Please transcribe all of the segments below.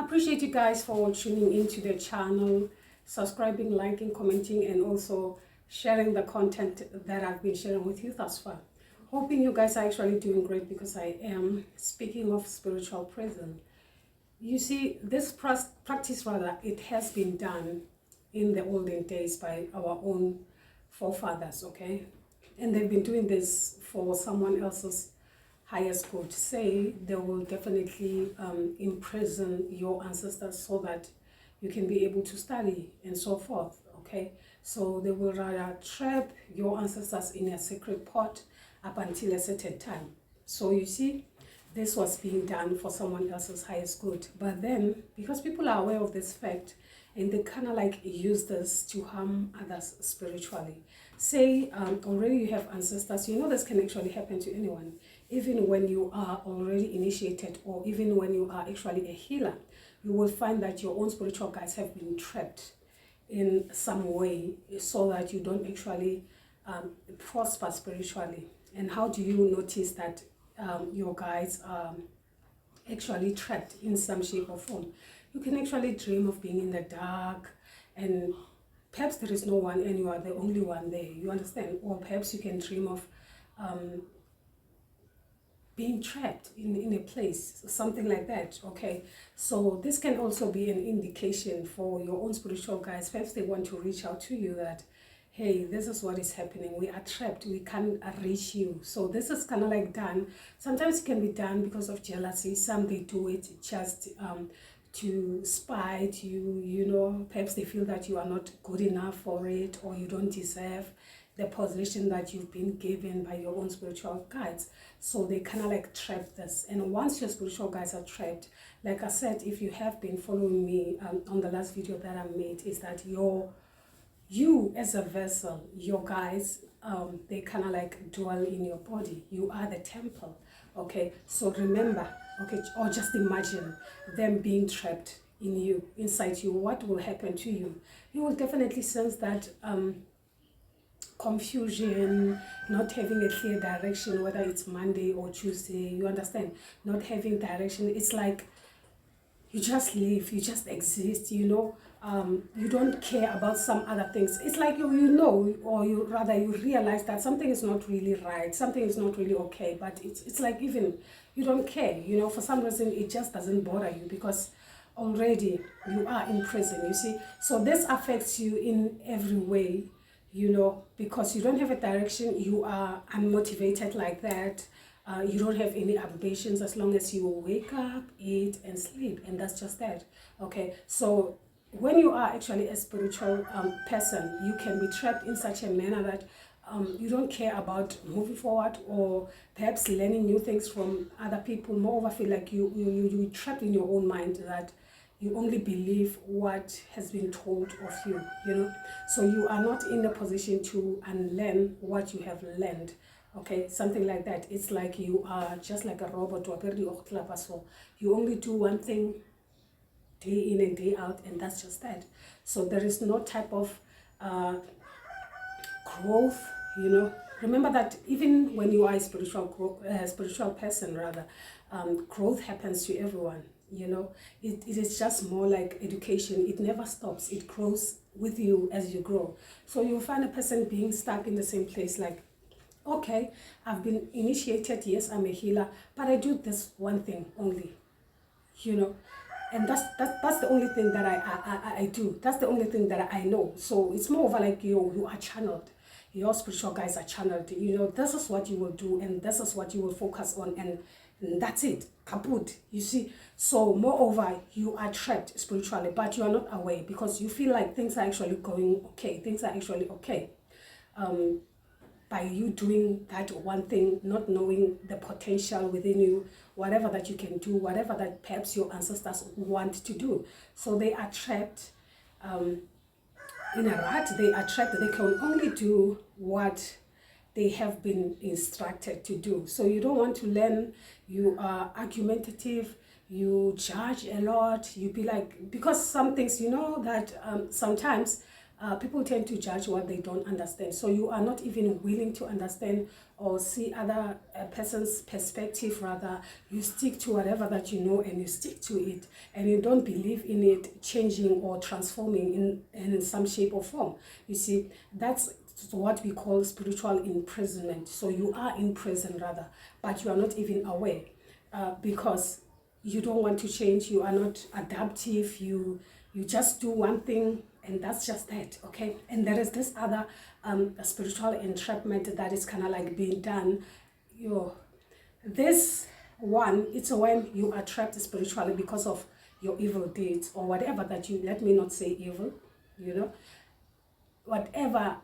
I appreciate you guys for tuning into the channel, subscribing, liking, commenting, and also sharing the content that I've been sharing with you thus far. Hoping you guys are actually doing great, because I am. Speaking of spiritual prison, you see, this practice, rather, it has been done in the olden days by our own forefathers, okay? And they've been doing this for someone else's highest good. Say they will definitely imprison your ancestors so that you can be able to study and so forth, okay? So they will rather trap your ancestors in a secret pot up until a certain time. So you see, this was being done for someone else's highest good. But then, because people are aware of this fact, and they kind of like use this to harm others spiritually. Say already you have ancestors, you know this can actually happen to anyone, even when you are already initiated, or even when you are actually a healer. You will find that your own spiritual guides have been trapped in some way, so that you don't actually prosper spiritually. And how do you notice that your guides are actually trapped in some shape or form? You can actually dream of being in the dark, and perhaps there is no one and you are the only one there, you understand? Or perhaps you can dream of being trapped in a place, something like that, okay? So this can also be an indication for your own spiritual guides. Perhaps they want to reach out to you that, hey, this is what is happening, we are trapped, we can't reach you. So this is kind of like done. Sometimes it can be done because of jealousy. Some they do it just to spite you, you know. Perhaps they feel that you are not good enough for it, or you don't deserve the position that you've been given by your own spiritual guides. So they kind of like trap this. And once your spiritual guides are trapped, like I said, if you have been following me on the last video that I made, is that you as a vessel, your guides, they kind of like dwell in your body. You are the temple, okay? So remember, okay, or just imagine them being trapped in you, inside you. What will happen to you? You will definitely sense that confusion, not having a clear direction, whether it's Monday or Tuesday, you understand? Not having direction. It's like you just live, you just exist, you know. You don't care about some other things. It's like you know, or you rather you realize that something is not really right, something is not really okay, but it's like even you don't care, you know. For some reason it just doesn't bother you, because already you are in prison, you see. So this affects you in every way, you know, because you don't have a direction, you are unmotivated like that. You don't have any ambitions as long as you wake up, eat, and sleep, and that's just that, okay? So when you are actually a spiritual person, you can be trapped in such a manner that you don't care about moving forward, or perhaps learning new things from other people. Moreover, feel like you're trapped in your own mind, that you only believe what has been told of you, you know. So you are not in a position to unlearn what you have learned, okay? Something like that. It's like you are just like a robot, or so you only do one thing day in and day out, and that's just that. So there is no type of growth, you know. Remember that even when you are a spiritual person, rather, growth happens to everyone, you know. It is just more like education. It never stops. It grows with you as you grow. So you'll find a person being stuck in the same place, like, okay, I've been initiated, yes, I'm a healer, but I do this one thing only, you know. And that's the only thing that I do. That's the only thing that I know. So it's more of like you are channeled. Your spiritual guides are channeled. You know, this is what you will do, and this is what you will focus on, and that's it. Kaput. You see. So moreover, you are trapped spiritually, but you are not aware, because you feel like things are actually going okay. Things are actually okay. By you doing that one thing, not knowing the potential within you, whatever that you can do, whatever that perhaps your ancestors want to do. So they are trapped in a rut. They are trapped. They can only do what they have been instructed to do. So you don't want to learn. You are argumentative. You judge a lot. You be like, because some things, you know, that sometimes people tend to judge what they don't understand. So you are not even willing to understand or see other person's perspective. Rather, you stick to whatever that you know and you stick to it, and you don't believe in it changing or transforming in some shape or form. You see, that's what we call spiritual imprisonment. So you are in prison rather, but you are not even aware, because you don't want to change. You are not adaptive. You just do one thing and that's just that, okay? And there is this other spiritual entrapment that is kind of like being done. This one, it's when you are trapped spiritually because of your evil deeds or whatever that you, let me not say evil, whatever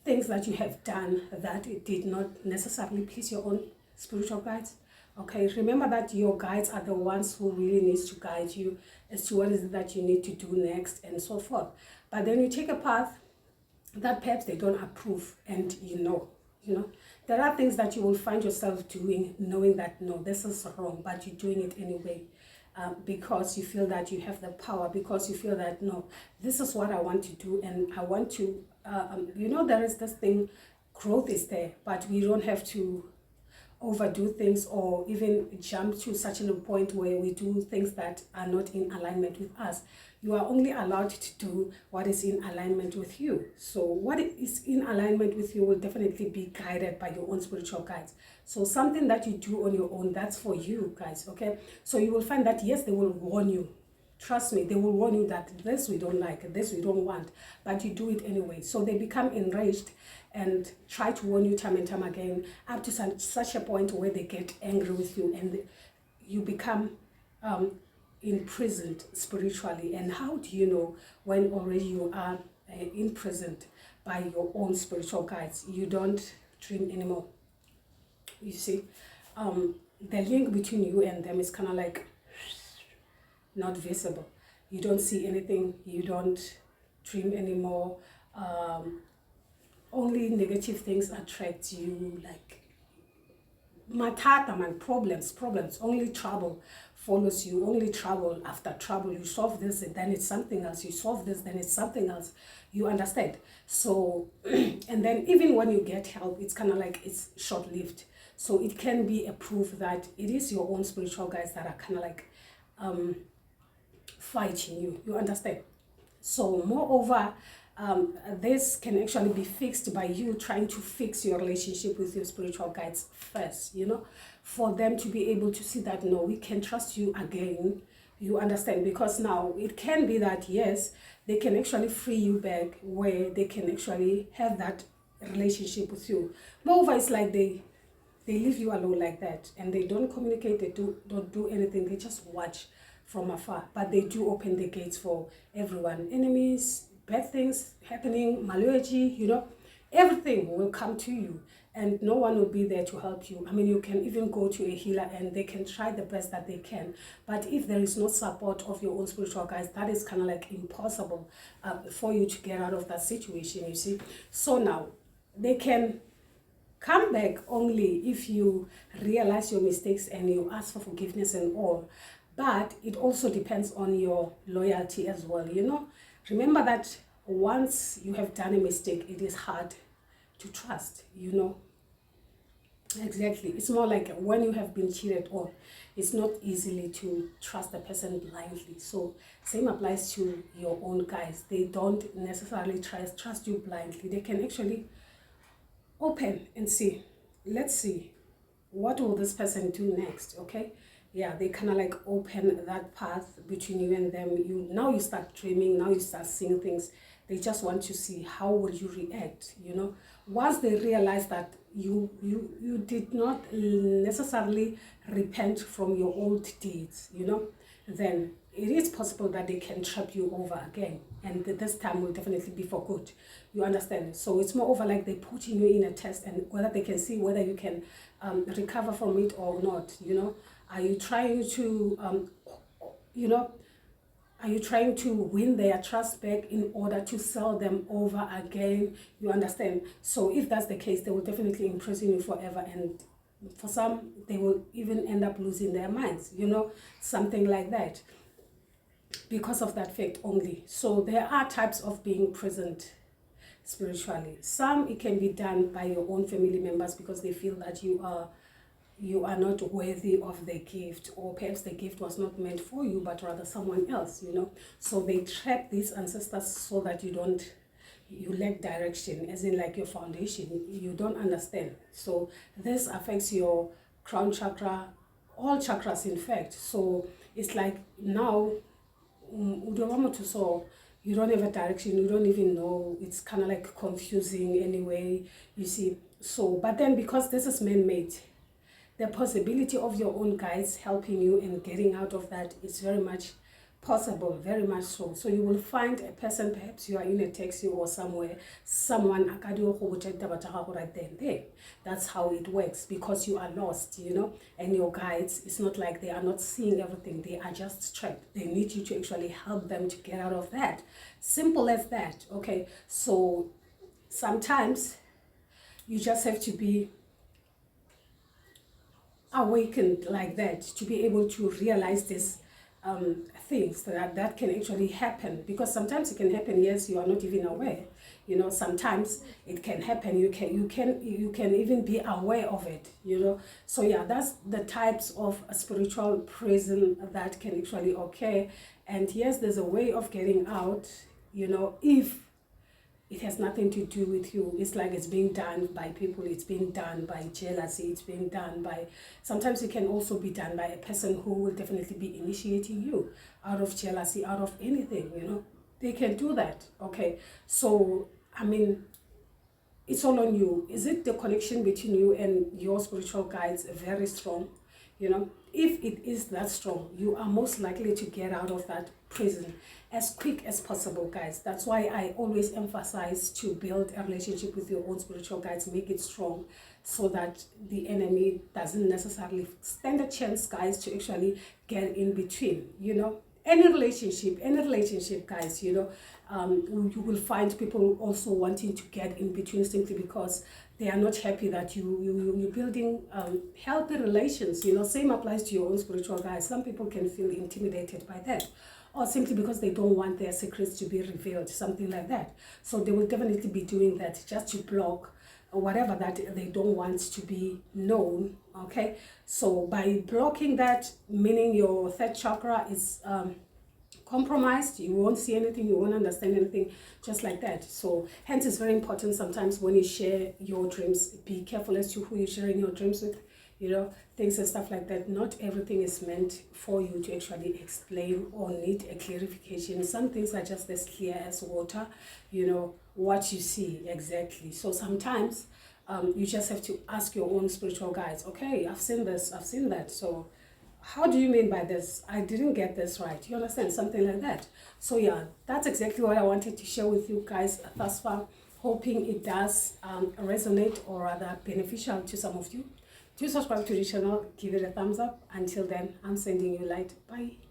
things that you have done that it did not necessarily please your own spiritual guides. Okay, remember that your guides are the ones who really needs to guide you as to what is it that you need to do next and so forth. But then you take a path that perhaps they don't approve, and there are things that you will find yourself doing knowing that no, this is wrong, but you're doing it anyway. Because you feel that you have the power, because you feel that no, this is what I want to do, and I want to, there is this thing, growth is there, but we don't have to overdo things or even jump to such a point where we do things that are not in alignment with us. You are only allowed to do what is in alignment with you. So what is in alignment with you will definitely be guided by your own spiritual guides. So something that you do on your own, that's for you guys, okay? So you will find that yes, they will warn you. Trust me, they will warn you that this we don't like, this we don't want, but you do it anyway. So they become enraged and try to warn you time and time again, up to such a point where they get angry with you and you become imprisoned spiritually. And how do you know when already you are imprisoned by your own spiritual guides? You don't dream anymore. You see, the link between you and them is kind of like not visible. You don't see anything. You don't dream anymore. Only negative things attract you, like matata man, problems. Only trouble follows you. Only trouble after trouble. You solve this and then it's something else. You solve this, then it's something else. You understand? So, and then even when you get help, it's kind of like it's short-lived. So it can be a proof that it is your own spiritual guides that are kind of like fighting you. You understand? So moreover, this can actually be fixed by you trying to fix your relationship with your spiritual guides first, for them to be able to see that no, we can trust you again. You understand? Because now it can be that yes, they can actually free you back, where they can actually have that relationship with you. Moreover, it's like they leave you alone like that, and they don't communicate, they don't do anything, they just watch from afar. But they do open the gates for everyone, enemies, bad things happening, malaria, everything will come to you, and no one will be there to help you. I mean, you can even go to a healer and they can try the best that they can, but if there is no support of your own spiritual guides, that is kind of like impossible for you to get out of that situation, you see. So now they can come back only if you realize your mistakes and you ask for forgiveness and all. But it also depends on your loyalty as well, Remember that once you have done a mistake, it is hard to trust, Exactly. It's more like when you have been cheated on, it's not easily to trust the person blindly. So same applies to your own guys. They don't necessarily trust you blindly. They can actually open and see, let's see, what will this person do next, okay? Yeah, they kind of like open that path between you and them. Now you start dreaming, now you start seeing things. They just want to see how will you react, Once they realize that you did not necessarily repent from your old deeds, then it is possible that they can trap you over again. And this time will definitely be for good. You understand? So it's more over like they're putting you in a test, and whether they can see whether you can recover from it or not, Are you trying to, are you trying to win their trust back in order to sell them over again? You understand? So if that's the case, they will definitely imprison you forever. And for some, they will even end up losing their minds, something like that, because of that fact only. So there are types of being imprisoned spiritually. Some, it can be done by your own family members because they feel that you are not worthy of the gift, or perhaps the gift was not meant for you but rather someone else, you know. So they trap these ancestors so that you lack direction, as in like your foundation, you don't understand. So this affects your crown chakra, all chakras in fact. So it's like now so you don't have a direction, you don't even know, it's kind of like confusing anyway, you see. So but then because this is man-made, the possibility of your own guides helping you and getting out of that is very much possible, very much so. So you will find a person, perhaps you are in a taxi or somewhere, someone right there. That's how it works, because you are lost, you know, and your guides, it's not like they are not seeing everything, they are just trapped. They need you to actually help them to get out of that. Simple as that, okay? So sometimes you just have to be awakened like that to be able to realize this things that can actually happen, because sometimes it can happen, yes, you are not even aware, you know. Sometimes it can happen, you can even be aware of it, you know. So yeah, that's the types of spiritual prison that can actually occur. And yes, there's a way of getting out, you know, if it has nothing to do with you. It's like it's being done by people, it's being done by jealousy, it's being done by, sometimes it can also be done by a person who will definitely be initiating you out of jealousy, out of anything, you know. They can do that, okay? So, I mean, it's all on you. Is it the connection between you and your spiritual guides very strong? You know, if it is that strong, you are most likely to get out of that prison as quick as possible, guys. That's why I always emphasize to build a relationship with your own spiritual guides, make it strong, so that the enemy doesn't necessarily stand a chance, guys, to actually get in between, you know. Any relationship, guys, you know, you will find people also wanting to get in between simply because they are not happy that you're building healthy relations, you know. Same applies to your own spiritual guides. Some people can feel intimidated by that, or simply because they don't want their secrets to be revealed, something like that. So they will definitely be doing that just to block whatever that they don't want to be known, okay? So by blocking that, meaning your third chakra is compromised, you won't see anything, you won't understand anything, just like that. So hence it's very important sometimes when you share your dreams, be careful as to who you're sharing your dreams with, you know, things and stuff like that. Not everything is meant for you to actually explain or need a clarification. Some things are just as clear as water, you know, what you see exactly. So sometimes you just have to ask your own spiritual guides, okay, I've seen this, I've seen that, so how do you mean by this? I didn't get this right. You understand? Something like that. So yeah, that's exactly what I wanted to share with you guys thus far. Hoping it does resonate, or rather beneficial to some of you. Do subscribe to the channel, give it a thumbs up. Until then, I'm sending you light. Bye.